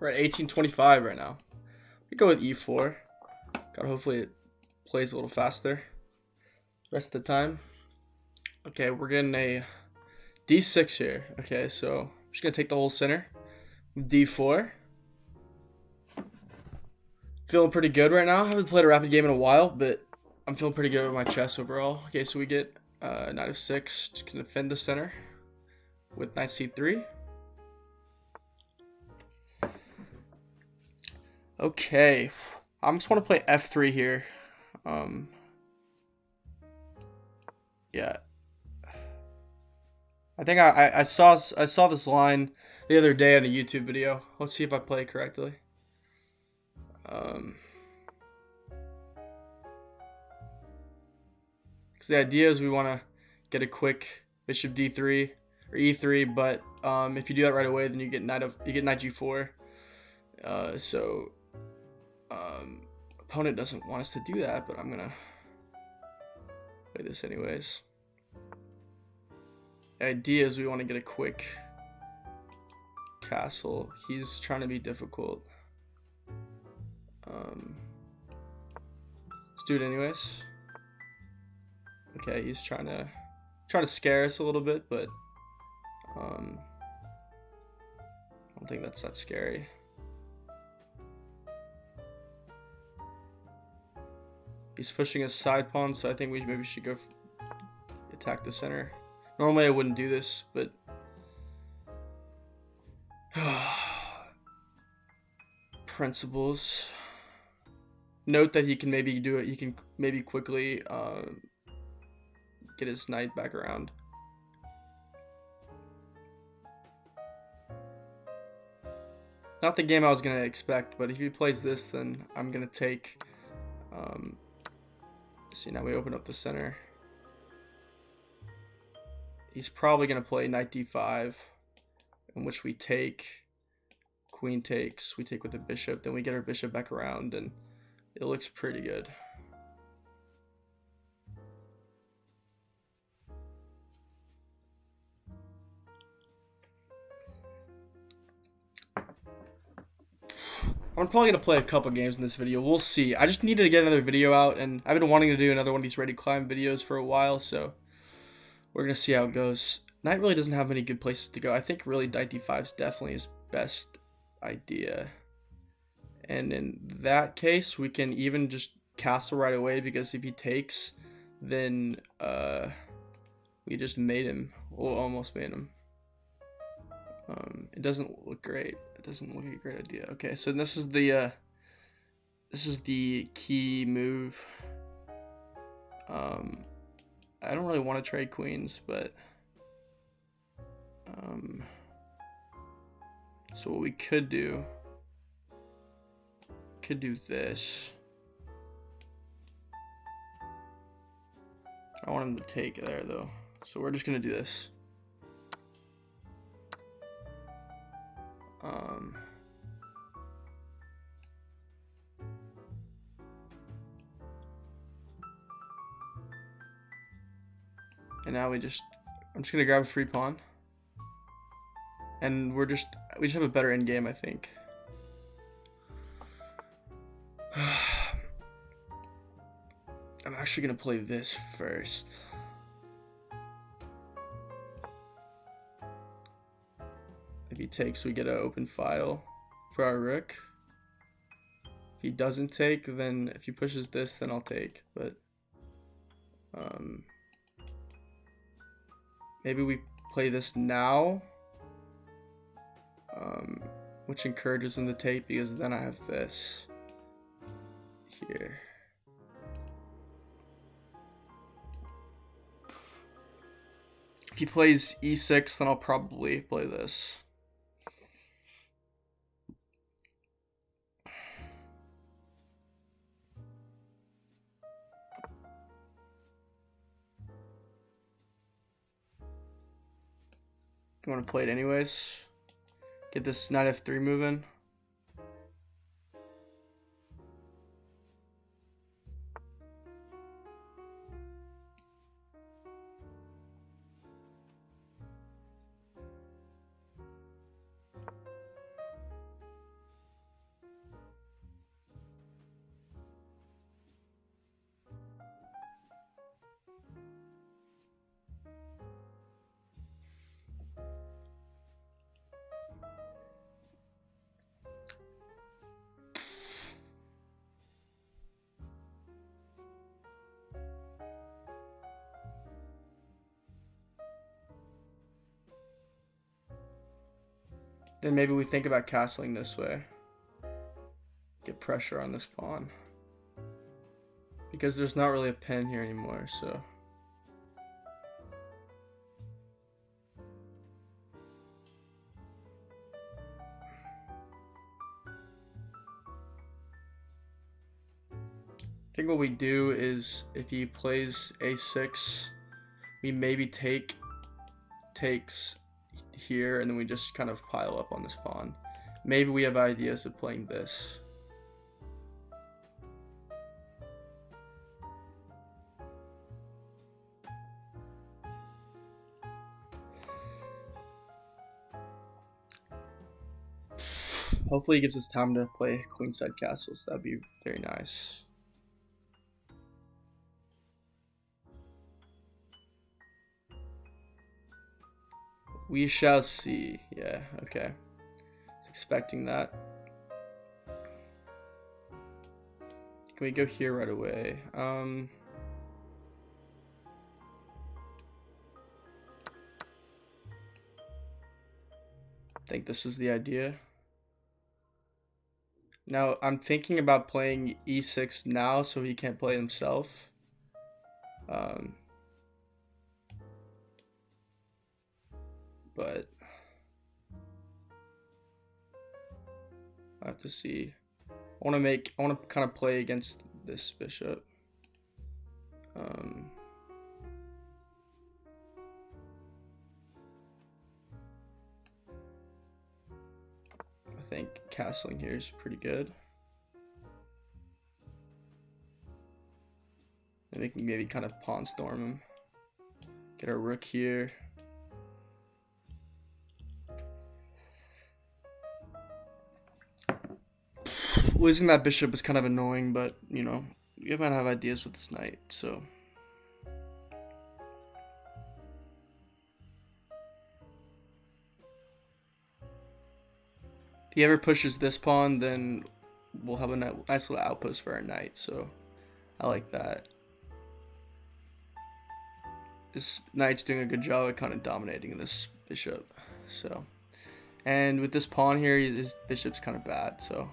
We're at 1825 right now. We go with e4. God, hopefully it plays a little faster. Rest of the time. Okay, we're getting a d6 here. Okay, so I'm just gonna take the whole center. d4. Feeling pretty good right now. I haven't played a rapid game in a while, but I'm feeling pretty good with my chess overall. Okay, so we get knight of 6 to defend the center with knight c3. Okay, I just want to play f3 here. Yeah, I think I saw this line the other day on a YouTube video. Let's see if I play it correctly. Because the idea is we want to get a quick bishop d3 or e3, but if you do that right away, then you get knight g4. Opponent doesn't want us to do that, but I'm gonna play this anyways. The idea is we want to get a quick castle. He's trying to be difficult. Let's do it anyways. Okay, he's trying to scare us a little bit, but I don't think that's that scary. He's pushing his side pawn, so I think we maybe should go attack the center. Normally I wouldn't do this, but principles. Note that he can maybe do it. He can maybe quickly get his knight back around. Not the game I was gonna expect, but if he plays this, then I'm gonna take. See, now we open up the center. He's probably gonna play knight d5, in which we take. Queen takes. We take with the bishop. Then we get our bishop back around, and it looks pretty good. I'm probably going to play a couple games in this video. We'll see. I just needed to get another video out, and I've been wanting to do another one of these ready climb videos for a while, so we're going to see how it goes. Knight really doesn't have many good places to go. I think really knight d5 is definitely his best idea. And in that case, we can even just castle right away, because if he takes, then we just made him. Well, almost made him. It doesn't look great. It doesn't look like a great idea. Okay, so this is the key move. I don't really want to trade queens, but so what we could do this. I want him to take there though, so we're just gonna do this. And now I'm just gonna grab a free pawn, and we just have a better end game, I think. I'm actually gonna play this first. If he takes, we get an open file for our rook. If he doesn't take, then if he pushes this, then I'll take. But maybe we play this now, which encourages him to take, because then I have this here. If he plays e6, then I'll probably play this. You want to play it anyways? Get this knight f3 moving. Then maybe we think about castling this way. Get pressure on this pawn. Because there's not really a pin here anymore, so. I think what we do is if he plays a6, we maybe takes here, and then we just kind of pile up on this pawn. Maybe we have ideas of playing this. Hopefully he gives us time to play queenside castles. That'd be very nice. We shall see. Yeah, okay. I was expecting that. Can we go here right away? I think this is the idea. Now, I'm thinking about playing e6 now so he can't play himself. But I have to see. I want to kind of play against this bishop. I think castling here is pretty good. And we can maybe kind of pawn storm him. Get our rook here. Losing that bishop is kind of annoying, but you know, you might have ideas with this knight, so. If he ever pushes this pawn, then we'll have a nice little outpost for our knight, so I like that. This knight's doing a good job at kind of dominating this bishop, so. And with this pawn here, his bishop's kind of bad, so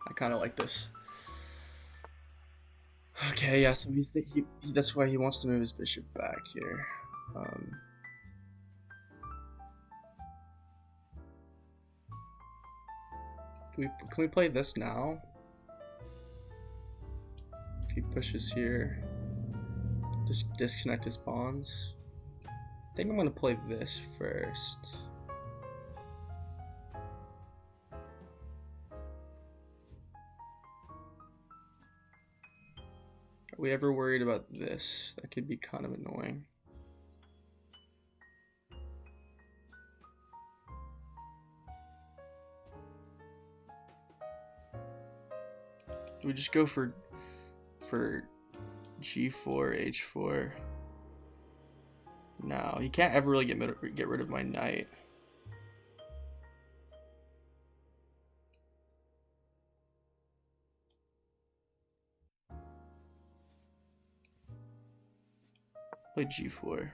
I kind of like this. Okay, yeah, so that's why he wants to move his bishop back here. Can we play this now? If he pushes here, just disconnect his pawns. I think I'm gonna play this first. Are we ever worried about this? That could be kind of annoying. Do we just go for g4, h4? No, he can't ever really get rid of my knight. Play g4.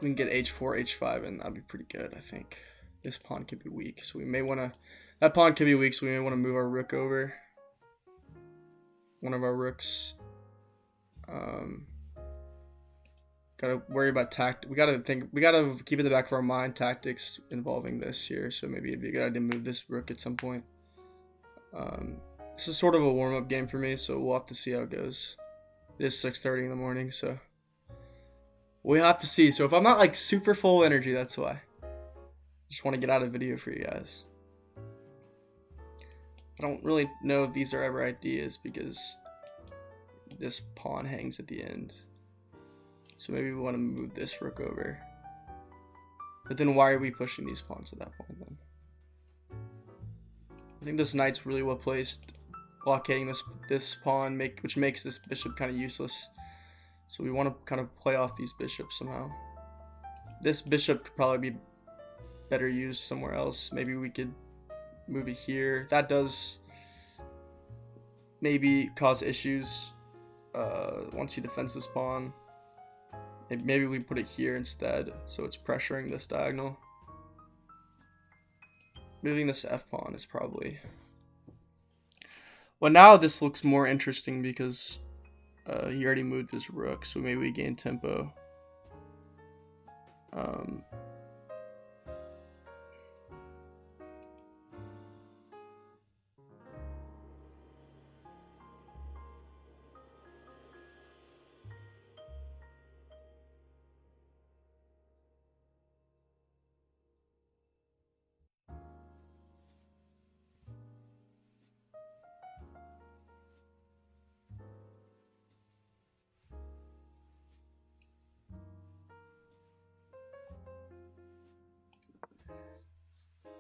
We can get h4, h5, and that'd be pretty good, I think. This pawn could be weak, so we may want to... That pawn could be weak, so we may want to move our rook over. One of our rooks. Gotta worry about we gotta keep in the back of our mind tactics involving this here, so maybe it'd be a good idea to move this rook at some point. This is sort of a warm-up game for me, so we'll have to see how it goes. It is 6:30 in the morning, so... We'll have to see. So if I'm not like super full of energy, that's why. Just want to get out a video for you guys. I don't really know if these are ever ideas because this pawn hangs at the end. So maybe we want to move this rook over. But then why are we pushing these pawns at that point then? I think this knight's really well placed, blockading this pawn, which makes this bishop kind of useless. So we want to kind of play off these bishops somehow. This bishop could probably be better used somewhere else. Maybe we could move it here. That does maybe cause issues once he defends this pawn. Maybe we put it here instead, so it's pressuring this diagonal. Moving this f pawn is probably... Well, now this looks more interesting because he already moved his rook, so maybe we gain tempo.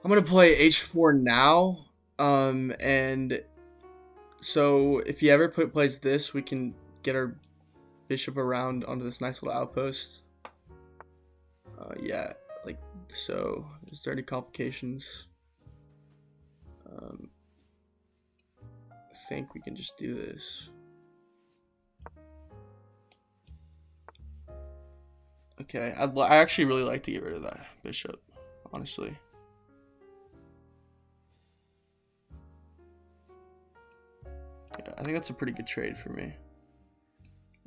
I'm gonna play h4 now, and so if he ever plays this, we can get our bishop around onto this nice little outpost. Yeah, like so. Is there any complications? I think we can just do this. Okay, I actually really like to get rid of that bishop, honestly. Yeah, I think that's a pretty good trade for me.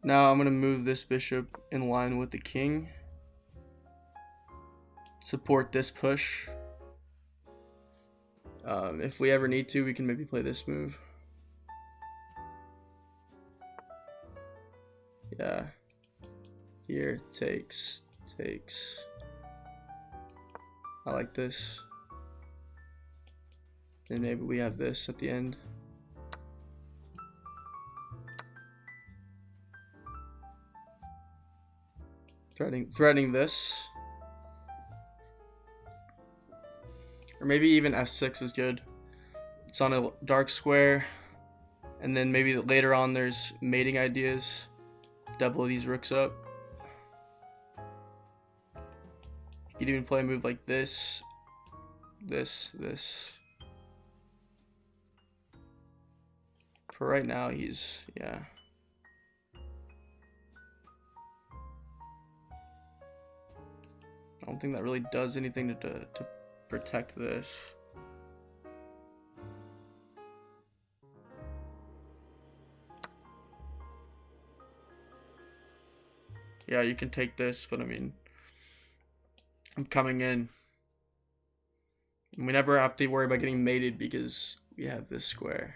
Now I'm gonna move this bishop in line with the king. Support this push. If we ever need to, we can maybe play this move. Yeah. Here, takes. I like this. And maybe we have this at the end. Threatening this. Or maybe even f6 is good. It's on a dark square. And then maybe later on there's mating ideas. Double these rooks up. You could even play a move like this. This. For right now, he's, yeah. I don't think that really does anything to protect this. Yeah, you can take this, but I mean, I'm coming in. And we never have to worry about getting mated because we have this square.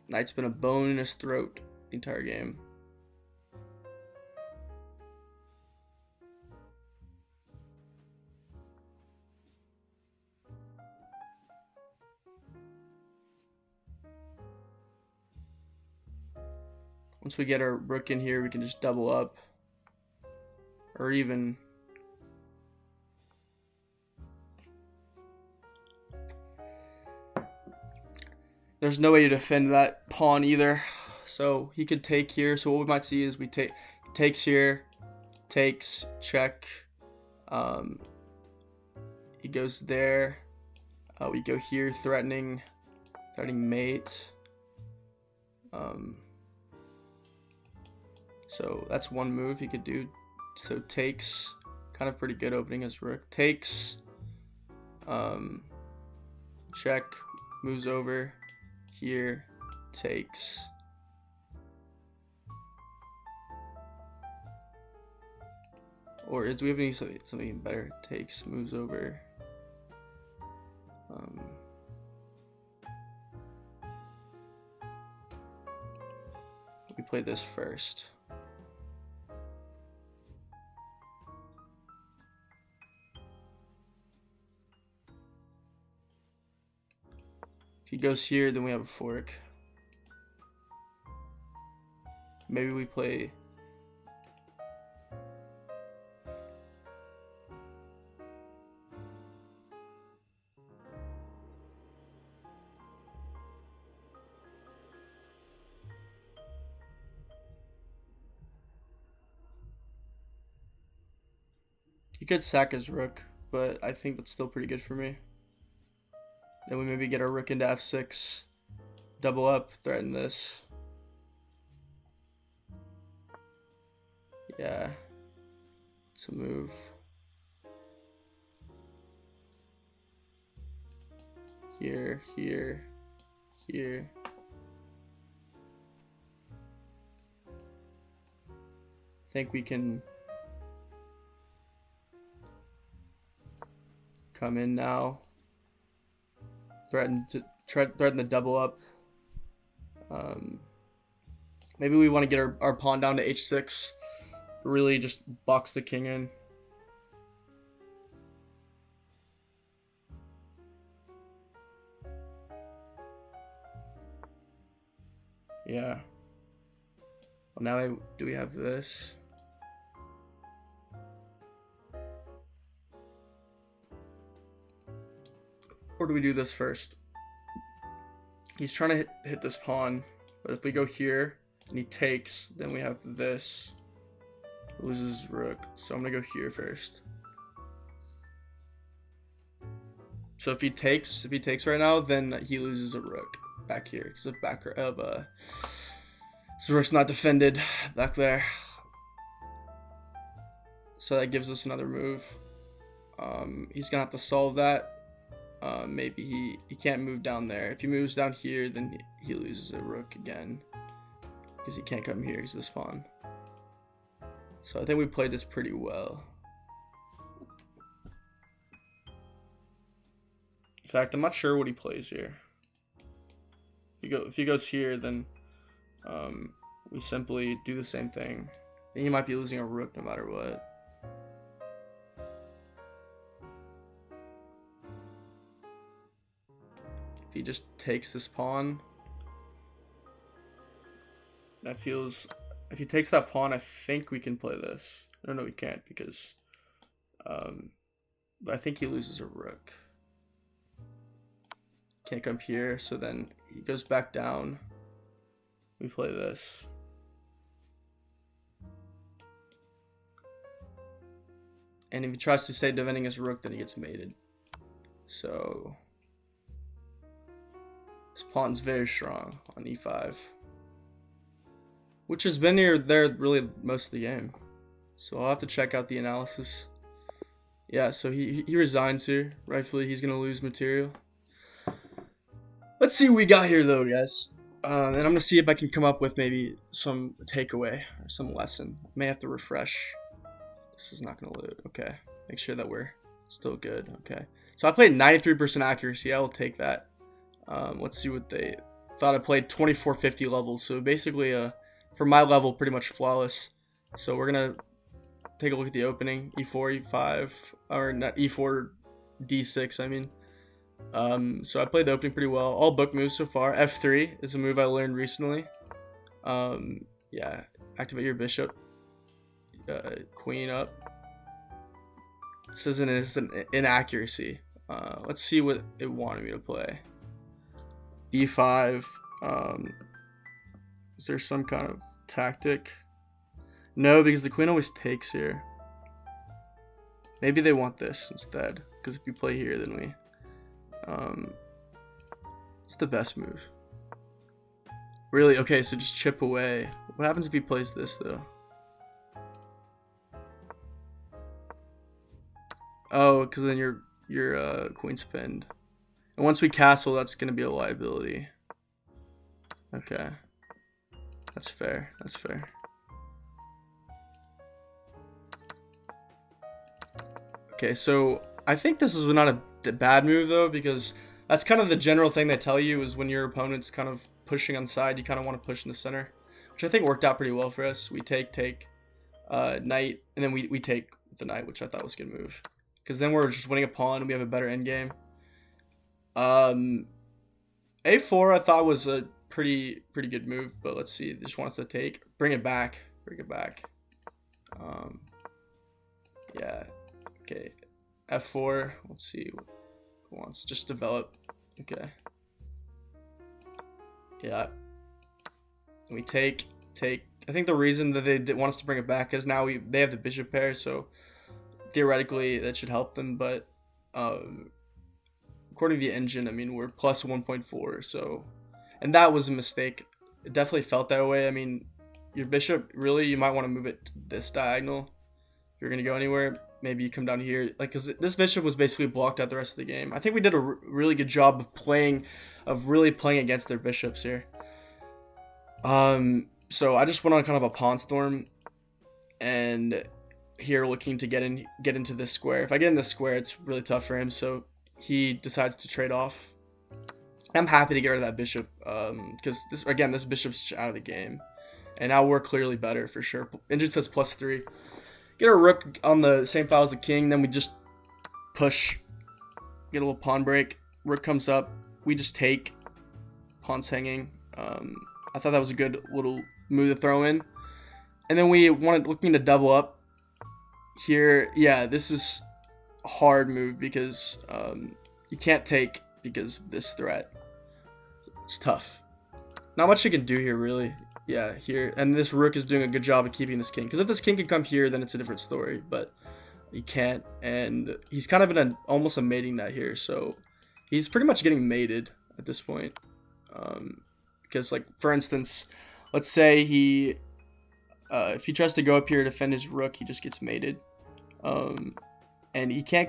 Knight's been a bone in his throat the entire game. Once we get our rook in here, we can just double up. Or even... There's no way to defend that pawn either. So he could take here. So what we might see is we takes here, takes, check. He goes there. We go here, threatening mate. So that's one move he could do. So takes, kind of pretty good opening his rook. Takes, check, moves over. Here, takes. Or do we have any something better? Takes, moves over. We play this first. If he goes here, then we have a fork. Maybe we play... He could sack his rook, but I think that's still pretty good for me. Then we maybe get our rook into f6, double up, threaten this. Yeah, it's a move. Here, here, here. I think we can come in now. Threaten the double up. Maybe we want to get our pawn down to h6. Really just box the king in. Yeah. Well, now do we have this? Or do we do this first? He's trying to hit this pawn, but if we go here and he takes, then we have this. Loses his rook, so I'm gonna go here first. So if he takes right now, then he loses a rook back here because of his rook's not defended back there. So that gives us another move. He's gonna have to solve that. Maybe he can't move down there. If he moves down here, then he loses a rook again because he can't come here because of this pawn. So I think we played this pretty well. In fact, I'm not sure what he plays here. If he goes here, then we simply do the same thing. Then he might be losing a rook no matter what. If he just takes this pawn, that feels... If he takes that pawn, I think we can play this. No, we can't because I think he loses a rook. Can't come here, so then he goes back down. We play this. And if he tries to stay defending his rook, then he gets mated. So this pawn's very strong on e5. Which has been there really most of the game. So I'll have to check out the analysis. Yeah, so he resigns here. Rightfully, he's going to lose material. Let's see what we got here, though, guys. And I'm going to see if I can come up with maybe some takeaway or some lesson. May have to refresh. This is not going to load. Okay. Make sure that we're still good. Okay. So I played 93% accuracy. I will take that. Let's see what they thought. I played 2450 levels. So basically, for my level, pretty much flawless. So we're going to take a look at the opening. E4, E5, or not E4, D6, I mean. So I played the opening pretty well. All book moves so far. F3 is a move I learned recently. Yeah, activate your bishop. Queen up. This isn't an inaccuracy. Let's see what it wanted me to play. E5. Is there some kind of tactic? No, because the queen always takes here. Maybe they want this instead. Because if you play here, then we... it's the best move. Really? Okay, so just chip away. What happens if he plays this, though? Oh, because then your queen's pinned. And once we castle, that's going to be a liability. Okay. That's fair. That's fair. Okay, so I think this is not a bad move, though, because that's kind of the general thing they tell you is when your opponent's kind of pushing on the side, you kind of want to push in the center, which I think worked out pretty well for us. We take, knight, and then we take the knight, which I thought was a good move. Because then we're just winning a pawn and we have a better endgame. A4 I thought was a pretty good move, but let's see. Just wants to take, bring it back. Yeah. Okay. F4. Let's see. Who wants just develop? Okay. Yeah. We take. I think the reason that they want us to bring it back is now they have the bishop pair, so theoretically that should help them. But according to the engine, I mean, we're plus 1.4, so, and that was a mistake. It definitely felt that way. I mean, your bishop, really, you might want to move it to this diagonal. If you're gonna go anywhere, maybe you come down here, like, because this bishop was basically blocked out the rest of the game. I think we did a really good job of really playing against their bishops here. So I just went on kind of a pawn storm, and here looking to get into this square. If I get in this square, it's really tough for him, so he decides to trade off. I'm happy to get rid of that bishop, because this bishop's out of the game, and now we're clearly better for sure. Engine says +3. Get a rook on the same file as the king, then we just push, get a little pawn break. Rook comes up, we just take, pawn's hanging. I thought that was a good little move to throw in, and then we looking to double up here. Yeah, this is a hard move because you can't take because of this threat. It's tough. Not much you can do here, really. Yeah, here. And this rook is doing a good job of keeping this king. Because if this king could come here, then it's a different story. But he can't. And he's kind of in almost a mating net here. So he's pretty much getting mated at this point. Because, like, for instance, let's say if he tries to go up here to defend his rook, he just gets mated. And he can't,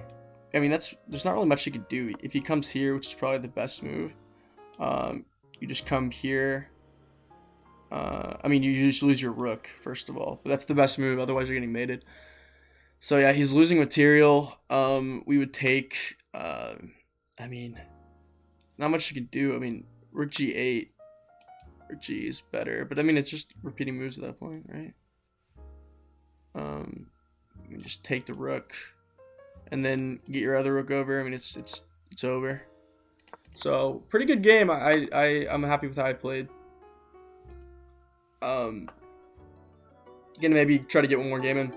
I mean, there's not really much he could do. If he comes here, which is probably the best move, you just come here. I mean, you just lose your rook, first of all. But that's the best move, otherwise you're getting mated. So yeah, he's losing material. We would take, I mean, not much you can do. I mean, rook g8, rook g is better. But I mean, it's just repeating moves at that point, right? You just take the rook, and then get your other rook over. I mean, it's over. So pretty good game. I'm happy with how I played. Gonna maybe try to get one more game in.